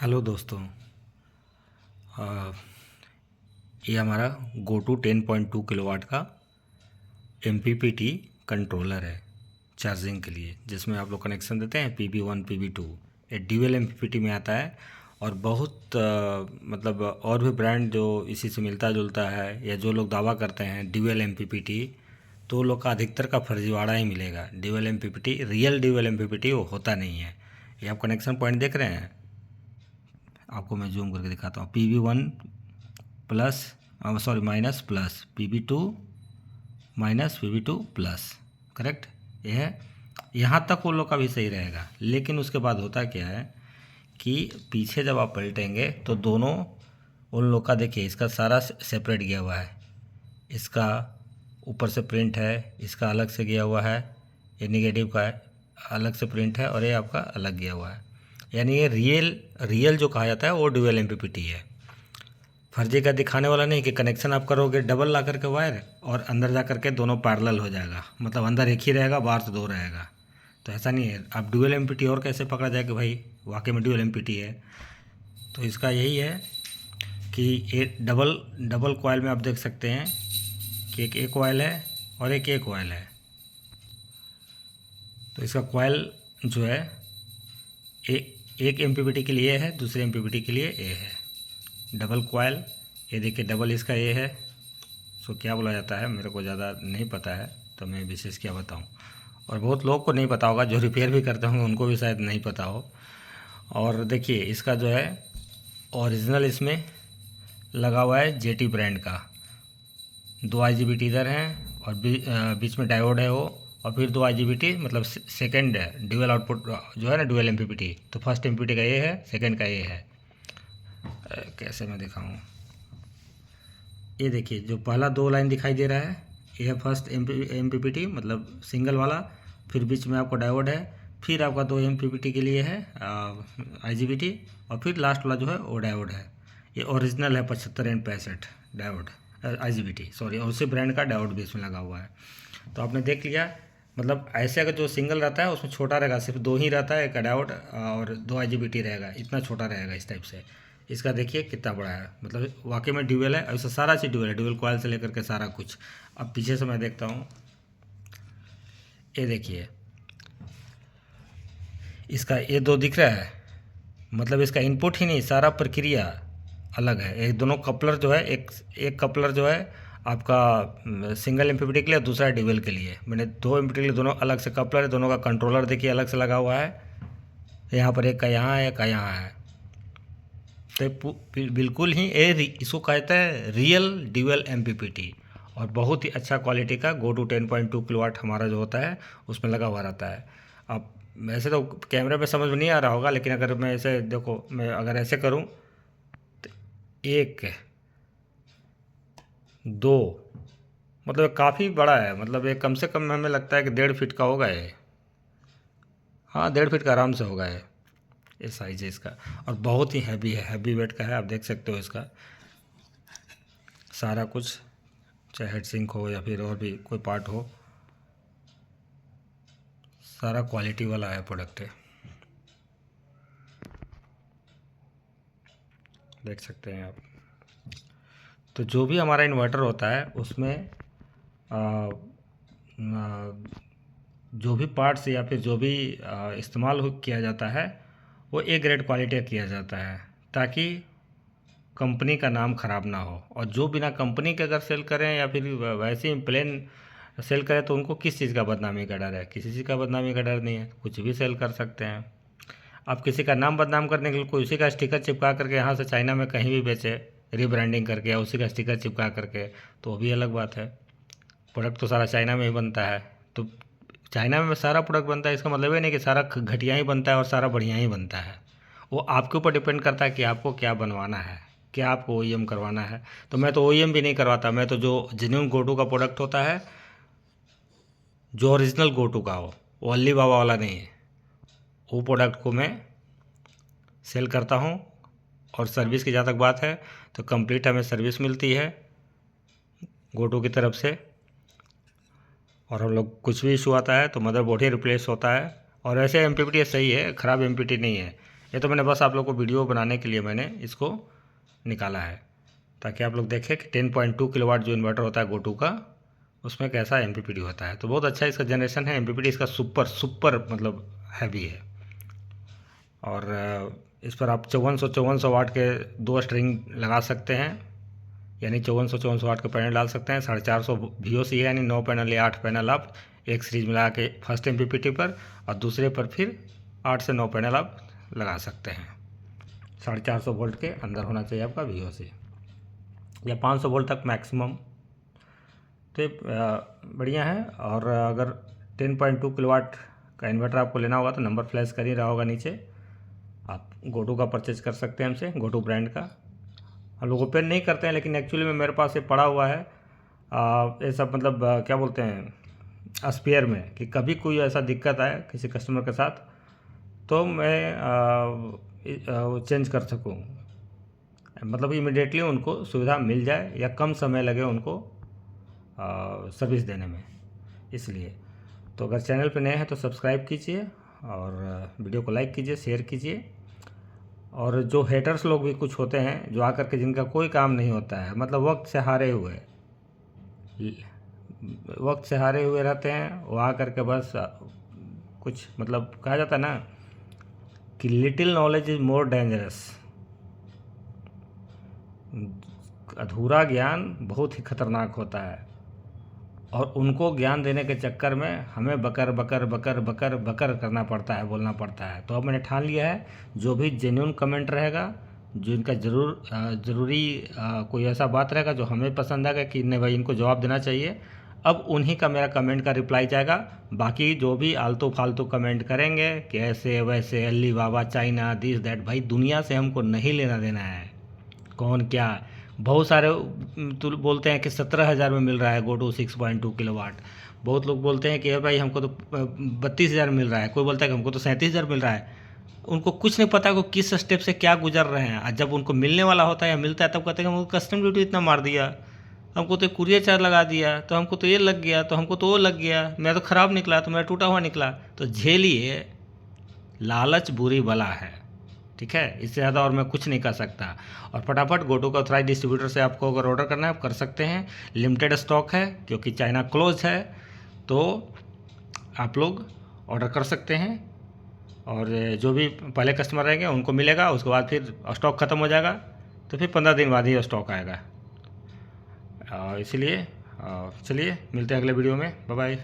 Hello दोस्तों। ये हमारा GoTo 10.2 किलोवाट का MPPT कंट्रोलर है चार्जिंग के लिए, जिसमें आप लोग कनेक्शन देते हैं PB1 PB2। ये ड्यूअल MPPT में आता है और बहुत मतलब और भी ब्रांड जो इसी से मिलता जुलता है या जो लोग दावा करते हैं ड्यूअल MPPT, तो लोग का अधिकतर का फर्जीवाड़ा ही मिलेगा। Dual MPPT, real dual MPPT वो होता नहीं है। ये आप कनेक्शन पॉइंट देख रहे हैं, आपको मैं जूम करके दिखाता हूँ। PB1 plus sorry minus plus, PB2 minus, PB2 plus, correct. ये है, यहाँ तक वो लोग का भी सही रहेगा। लेकिन उसके बाद होता क्या है कि पीछे जब आप पलटेंगे तो दोनों उन लोग का, देखिए इसका सारा सेपरेट गया हुआ है, इसका ऊपर से प्रिंट है, इसका अलग से गया हुआ है, ये निगेटिव का है अलग से प्रिंट है, और ये आपका अलग गया हुआ है। यानी ये रियल जो कहा जाता है वो ड्यूअल MPPT है। फर्जी का दिखाने वाला नहीं कि कनेक्शन आप करोगे डबल ला करके वायर और अंदर जा करके दोनों पैरेलल हो जाएगा, मतलब अंदर एक ही रहेगा बाहर से दो रहेगा। तो ऐसा नहीं है। आप ड्यूअल MPPT और कैसे पकड़ा जाए कि भाई वाकई में ड्यूअल MPPT है। तो इसका यही है कि ये डबल कॉइल में आप देख सकते हैं कि एक कॉइल है और एक कॉइल है। तो इसका कॉइल जो है एक MPPT के लिए है, दूसरे MPPT के लिए ए है। डबल कॉइल, ये देखिए डबल इसका ये है। सो क्या बोला जाता है मेरे को ज़्यादा नहीं पता है, तो मैं विशेष क्या बताऊं। और बहुत लोग को नहीं पता होगा, जो रिपेयर भी करते होंगे उनको भी शायद नहीं पता हो। और देखिए इसका जो है ओरिजिनल इसमें लगा हुआ है JT ब्रांड का। 2 IGBT इधर हैं और बीच में डायोड है वो, और फिर 2 IGBT, मतलब सेकेंड ड्यूअल आउटपुट जो है ना ड्यूअल MPPT। तो फर्स्ट MPPT का ये है, सेकेंड का ये है। कैसे मैं दिखाऊं, ये देखिए जो पहला 2 लाइन दिखाई दे रहा है ये है फर्स्ट MPPT, मतलब सिंगल वाला। फिर बीच में आपको डायोड है, फिर आपका 2 MPPT के लिए है IGBT, और फिर लास्ट वाला जो है वो डायोड है। ये ओरिजिनल है 75N65 डायोड, IGBT सॉरी, और उसी ब्रांड का डायोड भी इसमें लगा हुआ है। तो आपने देख लिया, मतलब ऐसे अगर जो सिंगल रहता है उसमें छोटा रहेगा, सिर्फ 2 ही रहता है, एक डायोड और 2 IGBT रहेगा, इतना छोटा रहेगा इस टाइप से। इसका देखिए कितना बड़ा है, मतलब वाकई में ड्यूअल है। ऐसा सारा चीज़ ड्यूअल है, ड्यूअल कॉइल से लेकर के सारा कुछ। अब पीछे से मैं देखता हूँ, ये देखिए इसका ये 2 दिख रहा है, मतलब इसका इनपुट ही नहीं, सारा प्रक्रिया अलग है। एक दोनों कपलर जो है, एक कपलर जो है आपका सिंगल MPPT के लिए, दूसरा ड्यूअल के लिए। मैंने 2 MPPT के लिए दोनों अलग से कपलर है, दोनों का कंट्रोलर देखिए अलग से लगा हुआ है। यहाँ पर एक का यहाँ है, एक का यहाँ है। तो बिल्कुल ही इसको कहते हैं रियल ड्यूअल MPPT, और बहुत ही अच्छा क्वालिटी का GoTo 10.2 किलोवाट हमारा जो होता है उसमें लगा हुआ रहता है। अब वैसे तो कैमरे में समझ में नहीं आ रहा होगा, लेकिन अगर मैं ऐसे देखो, मैं अगर ऐसे करूं तो 1 2, मतलब काफ़ी बड़ा है, मतलब ये कम से कम हमें लगता है कि 1.5 फीट का होगा ये। हाँ 1.5 फीट का आराम से होगा ये साइज है इसका। और बहुत ही हैवी है, हैवी वेट का है। आप देख सकते हो इसका सारा कुछ, चाहे हेड सिंक हो या फिर और भी कोई पार्ट हो, सारा क्वालिटी वाला है प्रोडक्ट है। देख सकते हैं आप। तो जो भी हमारा इन्वर्टर होता है उसमें जो भी पार्ट्स या फिर जो भी इस्तेमाल किया जाता है वो A ग्रेड क्वालिटी का किया जाता है, ताकि कंपनी का नाम ख़राब ना हो। और जो बिना कंपनी के अगर सेल करें या फिर वैसे ही प्लेन सेल करें, तो उनको किस चीज़ का बदनामी का डर है? किसी चीज़ का बदनामी का डर नहीं है, कुछ भी सेल कर सकते हैं। आप किसी का नाम बदनाम करने के लिए कोई उसी का स्टिकर चिपका करके यहाँ से चाइना में कहीं भी बेचे, रीब्रांडिंग करके, या उसी का स्टिकर चिपका करके, तो वो भी अलग बात है। प्रोडक्ट तो सारा चाइना में ही बनता है। तो चाइना में सारा प्रोडक्ट बनता है, इसका मतलब ये नहीं कि सारा घटिया ही बनता है और सारा बढ़िया ही बनता है। वो आपके ऊपर डिपेंड करता है कि आपको क्या बनवाना है, क्या आपको OEM करवाना है। तो मैं तो OEM भी नहीं करवाता, मैं तो जो जेन्युइन GoTo का प्रोडक्ट होता है, जो ओरिजिनल GoTo का हो, वो अली बाबा वाला नहीं है, वो प्रोडक्ट को मैं सेल करता हूँ। और सर्विस की जहाँ तक बात है, तो कंप्लीट हमें सर्विस मिलती है GoTo की तरफ से। और हम लोग कुछ भी इशू आता है तो मदरबोर्ड ही रिप्लेस होता है। और ऐसे MPPT सही है, ख़राब MPPT नहीं है। ये तो मैंने बस आप लोग को वीडियो बनाने के लिए मैंने इसको निकाला है, ताकि आप लोग देखें कि 10.2 किलोवाट जो इन्वर्टर होता है गोटू का, उसमें कैसा एमपीपीटी होता है। तो बहुत अच्छा इसका जनरेशन है, एमपीपीटी इसका सुपर मतलब हैवी है। और इस पर आप 5400 वाट के 2 स्ट्रिंग लगा सकते हैं, यानी 5400 वाट के पैनल डाल सकते हैं। 450 VOC है, यानी 9 पैनल या 8 पैनल आप एक सीरीज में लगा के फर्स्ट एमपीपीटी पर, और दूसरे पर फिर 8 से 9 पैनल आप लगा सकते हैं। 450 वोल्ट के अंदर होना चाहिए आपका VOC, या 500 वोल्ट तक मैक्सिमम। तो बढ़िया है। और अगर 10.2 किलोवाट का इन्वर्टर आपको लेना होगा तो नंबर फ्लैश कर ही रहा होगा नीचे, आप गोटू का परचेज कर सकते हैं हमसे, गोटू ब्रांड का। हम लोग ओपन नहीं करते हैं, लेकिन एक्चुअली में मेरे पास ये पड़ा हुआ है ये सब, मतलब क्या बोलते हैं, स्पेयर में, कि कभी कोई ऐसा दिक्कत आए किसी कस्टमर के साथ तो मैं चेंज कर सकूं, मतलब इमिडिएटली उनको सुविधा मिल जाए या कम समय लगे उनको सर्विस देने में। इसलिए तो अगर चैनल पे नए हैं तो सब्सक्राइब कीजिए, और वीडियो को लाइक कीजिए, शेयर कीजिए। और जो हेटर्स लोग भी कुछ होते हैं जो आकर के जिनका कोई काम नहीं होता है, मतलब वक्त से हारे हुए रहते हैं, वो आकर के बस कुछ, मतलब कहा जाता है ना कि little knowledge is more dangerous, अधूरा ज्ञान बहुत ही खतरनाक होता है। और उनको ज्ञान देने के चक्कर में हमें बकर बकर बकर बकर बकर करना पड़ता है, बोलना पड़ता है। तो अब मैंने ठान लिया है, जो भी जेन्युइन कमेंट रहेगा, जो इनका ज़रूरी कोई ऐसा बात रहेगा जो हमें पसंद आएगा कि नहीं भाई इनको जवाब देना चाहिए, अब उन्हीं का मेरा कमेंट का रिप्लाई जाएगा। बाकी जो भी आलतू फालतू कमेंट करेंगे कि ऐसे वैसे, अली बाबा, चाइना, दिस दैट, भाई दुनिया से हमको नहीं लेना देना है। कौन क्या, बहुत सारे तो बोलते हैं कि 17,000 में मिल रहा है गोटू 6.2 किलोवाट। बहुत लोग बोलते हैं कि भाई हमको तो 32,000 मिल रहा है, कोई बोलता है कि हमको तो 37,000 मिल रहा है। उनको कुछ नहीं पता वो किस स्टेप से क्या गुजर रहे हैं। और जब उनको मिलने वाला होता है या मिलता है तब कहते हैं हमको कस्टम ड्यूटी इतना मार दिया, हमको तो कुरियर चार्ज लगा दिया, तो हमको तो ये लग गया, तो हमको तो वो लग गया, मेरा तो ख़राब निकला, तो मेरा टूटा हुआ निकला। तो झेलिए, लालच बुरी बला है, ठीक है। इससे ज़्यादा और मैं कुछ नहीं कर सकता। और फटाफट गोटू का ऑथराइज डिस्ट्रीब्यूटर से आपको अगर ऑर्डर करना है आप कर सकते हैं। लिमिटेड स्टॉक है क्योंकि चाइना क्लोज है, तो आप लोग ऑर्डर कर सकते हैं। और जो भी पहले कस्टमर रहेंगे उनको मिलेगा, उसके बाद फिर स्टॉक ख़त्म हो जाएगा, तो फिर 15 दिन बाद ही स्टॉक आएगा। इसलिए चलिए मिलते हैं अगले वीडियो में, बाय बाय।